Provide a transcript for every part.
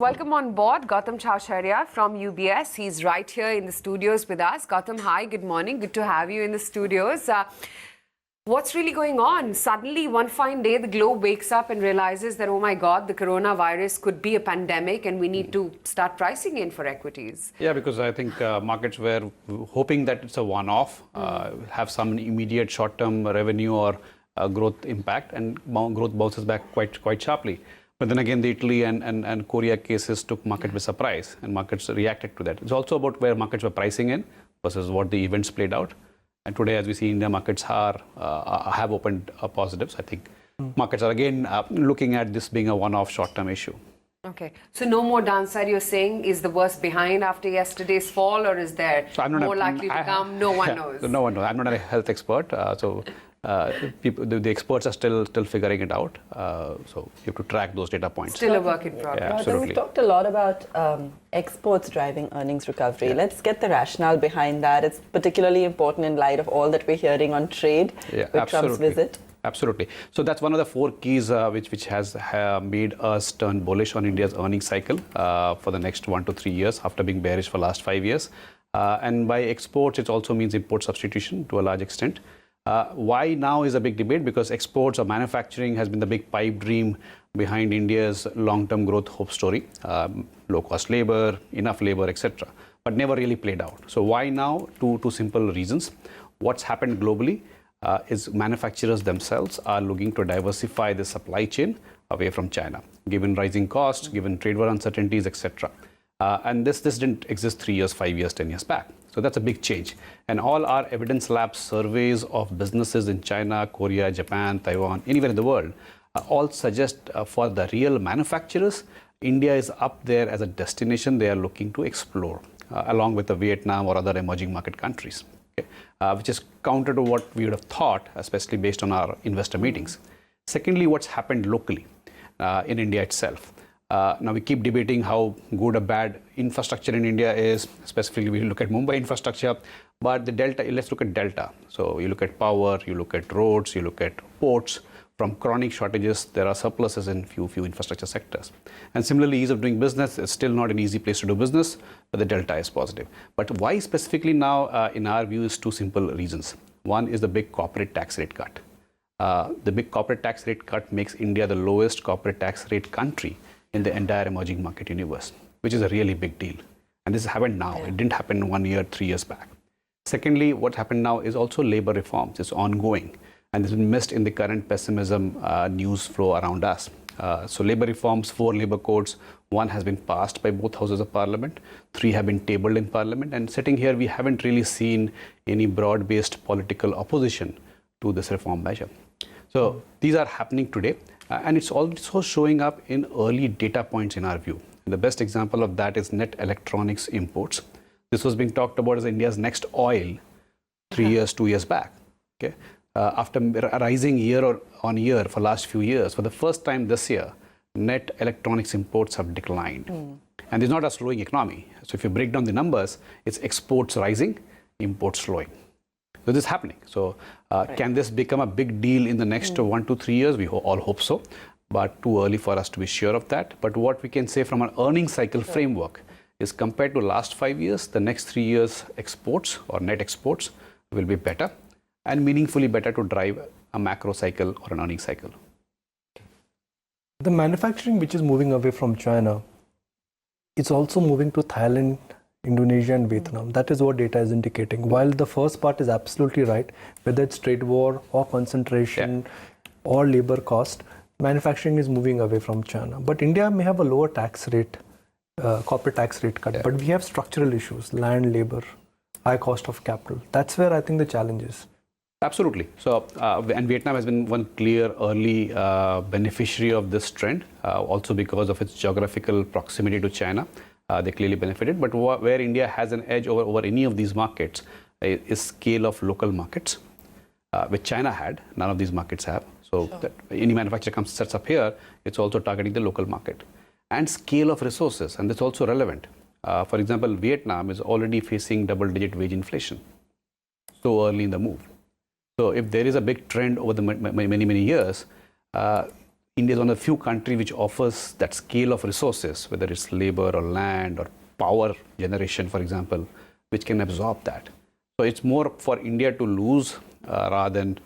Welcome on board, Gautam Chhaochharia from UBS. He's right here in the studios with us. Gautam, hi, good morning. Good to have you in the studios. What's really going on? Suddenly, one fine day, the globe wakes up and realizes that, oh my God, the coronavirus could be a pandemic and we need to start pricing in for equities. Yeah, because I think markets were hoping that it's a one-off, have some immediate short-term revenue or growth impact, and growth bounces back quite sharply. But then again, the Italy and Korea cases took market by surprise, and markets reacted to that. It's also about where markets were pricing in versus what the events played out. And today, as we see, India markets have opened positives. I think markets are again looking at this being a one-off short-term issue. Okay, so no more downside, you're saying. Is the worst behind after yesterday's fall, or is there more likely to come? No one knows. No one knows. I'm not a health expert, the experts are still figuring it out. So you have to track those data points. Still a work in progress. Yeah, absolutely. We've talked a lot about exports driving earnings recovery. Yeah. Let's get the rationale behind that. It's particularly important in light of all that we're hearing on trade with Trump's visit. Absolutely. So that's one of the four keys which has made us turn bullish on India's earnings cycle for the next 1 to 3 years after being bearish for the last 5 years. And by exports, it also means import substitution to a large extent. Why now is a big debate, because exports or manufacturing has been the big pipe dream behind India's long-term growth hope story. Low-cost labor, enough labor, etc. But never really played out. So why now? Two simple reasons. What's happened globally is manufacturers themselves are looking to diversify the supply chain away from China, given rising costs, given trade war uncertainties, etc. And this didn't exist 3 years, 5 years, 10 years back. So that's a big change. And all our evidence lab surveys of businesses in China, Korea, Japan, Taiwan, anywhere in the world, all suggest for the real manufacturers, India is up there as a destination they are looking to explore, along with the Vietnam or other emerging market countries, which is counter to what we would have thought, especially based on our investor meetings. Secondly, what's happened locally in India itself. Now we keep debating how good or bad infrastructure in India is. Specifically, we look at Mumbai infrastructure, but the delta, let's look at delta. So you look at power, you look at roads, you look at ports. From chronic shortages, there are surpluses in few infrastructure sectors. And similarly, ease of doing business is still not an easy place to do business, but the delta is positive. But why specifically now, in our view, is two simple reasons. One is the big corporate tax rate cut. The big corporate tax rate cut makes India the lowest corporate tax rate country in the entire emerging market universe, which is a really big deal. And this happened now. It didn't happen 1 year, 3 years back. Secondly, what happened now is also labor reforms. It's ongoing. And this has been missed in the current pessimism news flow around us. So labor reforms, 4 labor codes, 1 has been passed by both houses of parliament, 3 have been tabled in parliament. And sitting here, we haven't really seen any broad-based political opposition to this reform measure. So these are happening today. And it's also showing up in early data points in our view. And the best example of that is net electronics imports. This was being talked about as India's next oil 3 years, 2 years back. Okay, after rising year on year for last few years, for the first time this year, net electronics imports have declined. And it's not a slowing economy. So if you break down the numbers, it's exports rising, imports slowing. So this is happening. So can this become a big deal in the next 1 to 3 years? We all hope so, but too early for us to be sure of that. But what we can say from an earnings cycle framework is, compared to last 5 years, the next 3 years exports or net exports will be better and meaningfully better to drive a macro cycle or an earnings cycle. The manufacturing which is moving away from China, it's also moving to Thailand, Indonesia and Vietnam. That is what data is indicating. While the first part is absolutely right, whether it's trade war or concentration or labor cost, manufacturing is moving away from China. But India may have a lower tax rate, corporate tax rate cut, but we have structural issues, land, labor, high cost of capital. That's where I think the challenge is. Absolutely. So, and Vietnam has been one clear early beneficiary of this trend, also because of its geographical proximity to China. They clearly benefited. But where India has an edge over any of these markets is scale of local markets, which China had. None of these markets have. So that any manufacturer sets up here, it's also targeting the local market. And scale of resources, and that's also relevant. For example, Vietnam is already facing double-digit wage inflation so early in the move. So if there is a big trend over the many years, India is one of the few countries which offers that scale of resources, whether it's labor or land or power generation, for example, which can absorb that. So it's more for India to lose rather than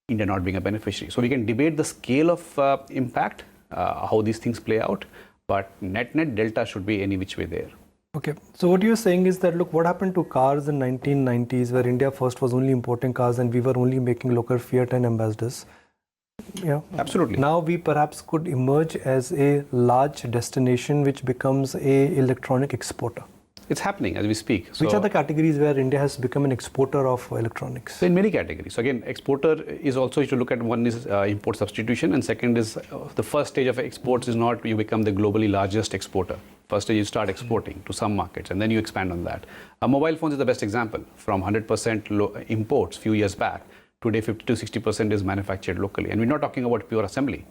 India not being a beneficiary. So we can debate the scale of impact, how these things play out, but net delta should be any which way there. Okay, so what you're saying is that, look, what happened to cars in 1990s, where India first was only importing cars and we were only making local Fiat and ambassadors. Yeah, absolutely. Now we perhaps could emerge as a large destination which becomes a electronic exporter. It's happening as we speak. Which are the categories where India has become an exporter of electronics? So in many categories. So again, exporter is also, you should look at, one is import substitution, and second is the first stage of exports is not you become the globally largest exporter. First stage you start exporting to some markets and then you expand on that. Mobile phones is the best example. From 100% imports few years back, today 50 to 60% is manufactured locally. And we're not talking about pure assembly.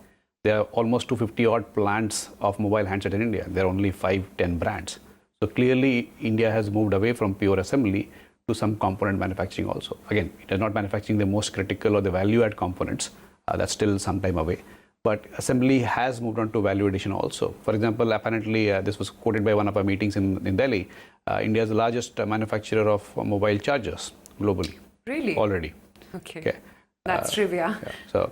There are almost 250 odd plants of mobile handset in India. There are only 5-10 brands. So clearly, India has moved away from pure assembly to some component manufacturing also. Again, it is not manufacturing the most critical or the value-add components. That's still some time away. But assembly has moved on to value addition also. For example, apparently, this was quoted by one of our meetings in Delhi. India is the largest manufacturer of mobile chargers globally. Really? Already. Okay. That's trivia. Yeah. So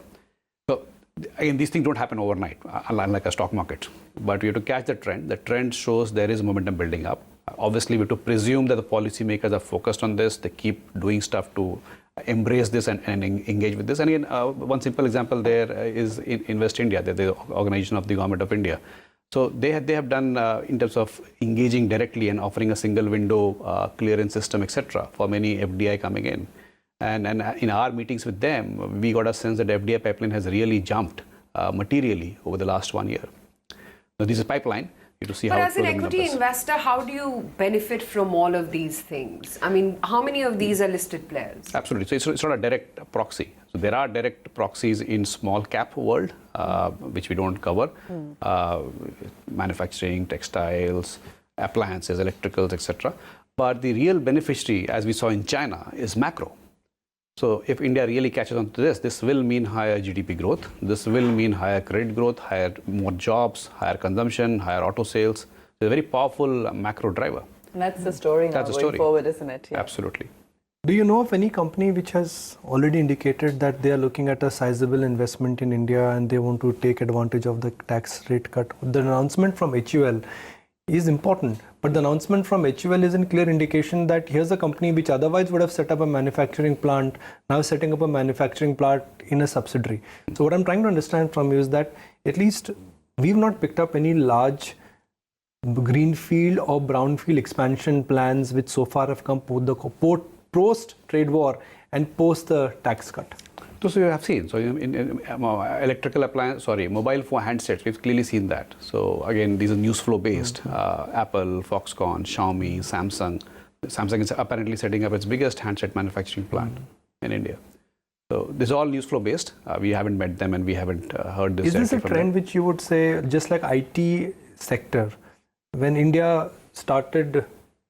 again, these things don't happen overnight, unlike a stock market. But we have to catch the trend. The trend shows there is momentum building up. Obviously, we have to presume that the policymakers are focused on this. They keep doing stuff to embrace this and engage with this. And again, one simple example there is in Invest India, the organization of the government of India. So they have done in terms of engaging directly and offering a single window clearance system, etc., for many FDI coming in. And in our meetings with them, we got a sense that the FDI pipeline has really jumped materially over the last 1 year. Now, this is pipeline. You have to see but how as an equity investor, how do you benefit from all of these things? I mean, how many of these are listed players? Absolutely. So it's not a direct proxy. So there are direct proxies in small cap world, which we don't cover. Manufacturing, textiles, appliances, electricals, etc. But the real beneficiary, as we saw in China, is macro. So if India really catches on to this will mean higher GDP growth. This will mean higher credit growth, more jobs, higher consumption, higher auto sales. It's a very powerful macro driver. And that's the story now going forward, isn't it? Yeah. Absolutely. Do you know of any company which has already indicated that they are looking at a sizable investment in India and they want to take advantage of the tax rate cut? The announcement from HUL is important, but the announcement from HUL is a clear indication that here's a company which otherwise would have set up a manufacturing plant, now setting up a manufacturing plant in a subsidiary. So what I'm trying to understand from you is that at least we've not picked up any large greenfield or brownfield expansion plans which so far have come post trade war and post the tax cut. So you have seen. So in electrical appliance, mobile phone handsets, we've clearly seen that. So again, these are news flow based. Apple, Foxconn, Xiaomi, Samsung. Samsung is apparently setting up its biggest handset manufacturing plant in India. So this is all news flow based. We haven't met them and we haven't heard this. Is this a trend which you would say, just like IT sector, when India started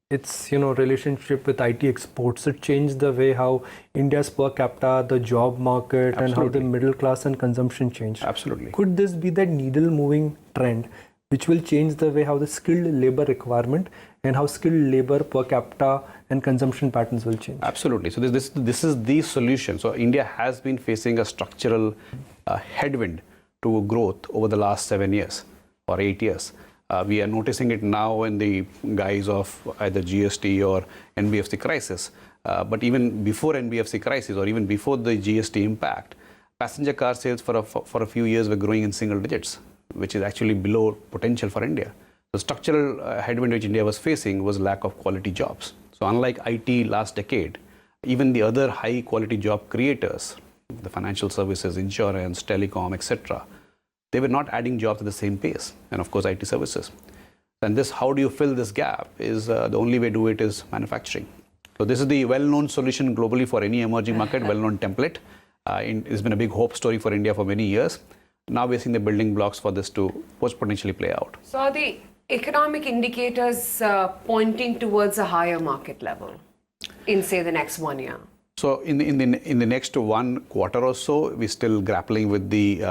its relationship with IT exports, it changed the way how India's per capita, the job market, and how the middle class and consumption changed. Absolutely. Could this be that needle moving trend which will change the way how the skilled labor requirement and how skilled labor per capita and consumption patterns will change? Absolutely. So this is the solution. So India has been facing a structural headwind to growth over the last 7 years or 8 years. We are noticing it now in the guise of either GST or NBFC crisis. But even before NBFC crisis or even before the GST impact, passenger car sales for a few years were growing in single digits, which is actually below potential for India. The structural headwind which India was facing was lack of quality jobs. So unlike IT last decade, even the other high quality job creators, the financial services, insurance, telecom, etc., they were not adding jobs at the same pace, and of course IT services. And this, how do you fill this gap, is the only way to do it is manufacturing. So this is the well-known solution globally for any emerging market, well-known template. It's been a big hope story for India for many years. Now we're seeing the building blocks for this to potentially play out. So are the economic indicators pointing towards a higher market level in, say, the next 1 year? So in the next 1 quarter or so, we're still grappling with the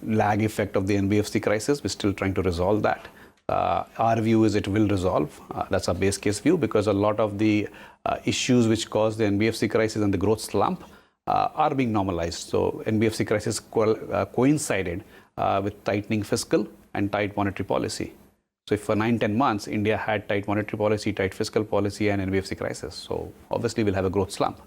lag effect of the NBFC crisis. We're still trying to resolve that. Our view is it will resolve. That's our base case view, because a lot of the issues which caused the NBFC crisis and the growth slump are being normalized. So NBFC crisis coincided with tightening fiscal and tight monetary policy. So if for 9-10 months, India had tight monetary policy, tight fiscal policy, and NBFC crisis, so obviously we'll have a growth slump.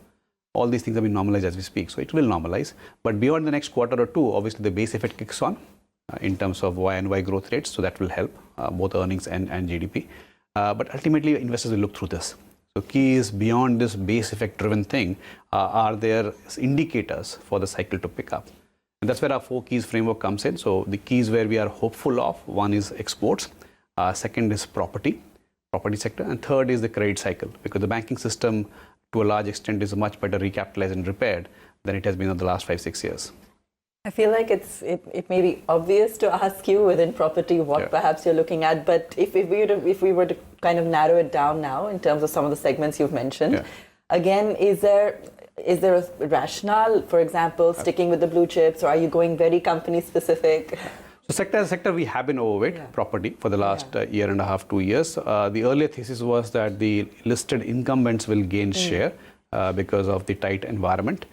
All these things have been normalized as we speak, so it will normalize. But beyond the next quarter or two, obviously the base effect kicks on in terms of Y&Y growth rates, so that will help both earnings and GDP. But ultimately, investors will look through this. So key is beyond this base effect driven thing, are there indicators for the cycle to pick up? And that's where our 4 keys framework comes in. So the keys where we are hopeful of, one is exports, second is property sector, and third is the credit cycle, because the banking system to a large extent is much better recapitalized and repaired than it has been in the last 5-6 years. I feel like it may be obvious to ask you within property what perhaps you're looking at, but if we were to kind of narrow it down now in terms of some of the segments you've mentioned, again, is there a rationale, for example, sticking with the blue chips, or are you going very company specific? So sector as sector, we have been overweight property for the last year and a half, 2 years. The earlier thesis was that the listed incumbents will gain share because of the tight environment.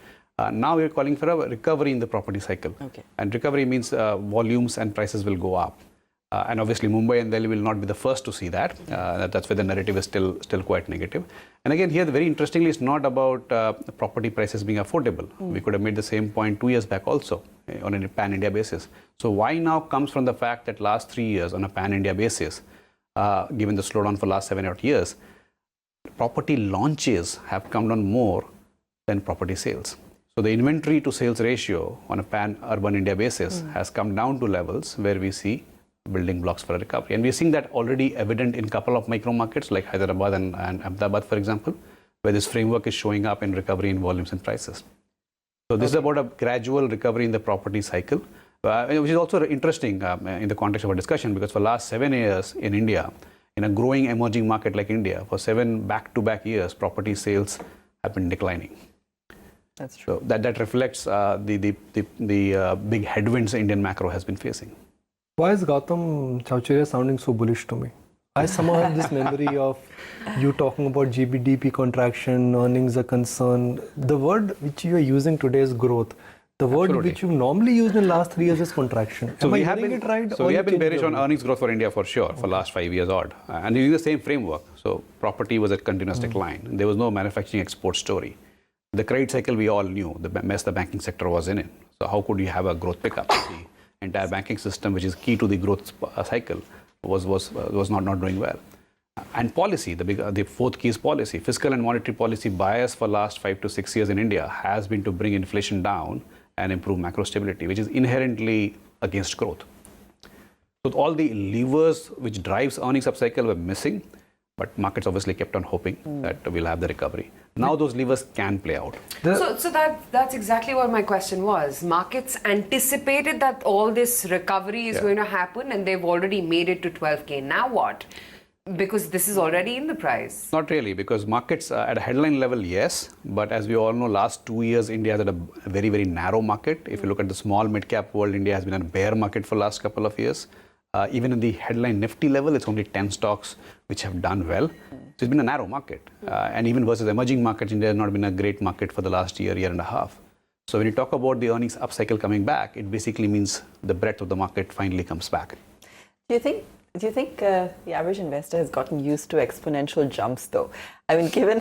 Now we're calling for a recovery in the property cycle. And recovery means volumes and prices will go up. And obviously Mumbai and Delhi will not be the first to see that. That's where the narrative is still quite negative. And again, here, very interestingly, it's not about property prices being affordable. We could have made the same point 2 years back also on a pan-India basis. So why now comes from the fact that last 3 years on a pan-India basis, given the slowdown for last 7 or 8 years, property launches have come down more than property sales. So the inventory to sales ratio on a pan-urban India basis has come down to levels where we see building blocks for a recovery. And we're seeing that already evident in a couple of micro markets like Hyderabad and Ahmedabad, for example, where this framework is showing up in recovery in volumes and prices. So this is about a gradual recovery in the property cycle, which is also interesting in the context of our discussion, because for the last 7 years in India, in a growing emerging market like India, for 7 back-to-back years, property sales have been declining. That's true. So that reflects the big headwinds the Indian macro has been facing. Why is Gautam Chhaochharia sounding so bullish to me? I somehow have this memory of you talking about GDP contraction, earnings are concerned. The word which you are using today is growth. The word which you normally used in the last 3 years is contraction. So we have been bearish on earnings growth for India for sure for last 5 years odd. And using the same framework. So property was at continuous decline. There was no manufacturing export story. The credit cycle we all knew, the mess the banking sector was in it. So how could you have a growth pickup? The entire banking system, which is key to the growth cycle, was not doing well. And policy, the 4th key is policy. Fiscal and monetary policy bias for last 5 to 6 years in India has been to bring inflation down and improve macro stability, which is inherently against growth. So all the levers which drives earnings upcycle were missing, but markets obviously kept on hoping that we'll have the recovery. Now those levers can play out. So that's exactly what my question was. Markets anticipated that all this recovery is going to happen, and they've already made it to 12K. Now what? Because this is already in the price. Not really, because markets at a headline level, yes. But as we all know, last 2 years, India is at a very, very narrow market. If you look at the small mid-cap world, India has been a bear market for the last couple of years. Even in the headline Nifty level, it's only 10 stocks which have done well. So it's been a narrow market. And even versus emerging markets, India has not been a great market for the last year and a half. So when you talk about the earnings upcycle coming back, it basically means the breadth of the market finally comes back. Do you think the average investor has gotten used to exponential jumps, though? I mean, given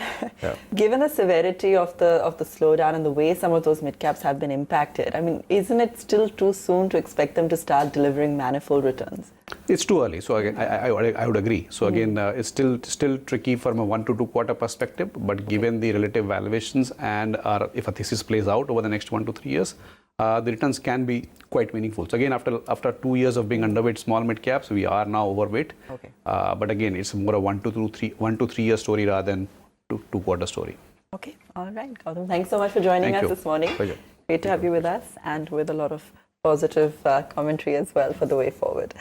the severity of the slowdown and the way some of those mid caps have been impacted, I mean, isn't it still too soon to expect them to start delivering manifold returns? It's too early. So again, I would agree. So again, it's still tricky from a 1 to 2 quarter perspective. But given the relative valuations and if a thesis plays out over the next 1 to 3 years, the returns can be quite meaningful. So again, after 2 years of being underweight small mid caps, we are now overweight. But again, it's more a 1 to 3 year story rather than 2 quarter story. Okay, all right, Gautam. Thanks so much for joining us this morning. Pleasure. Great to have you with us, and with a lot of positive commentary as well for the way forward.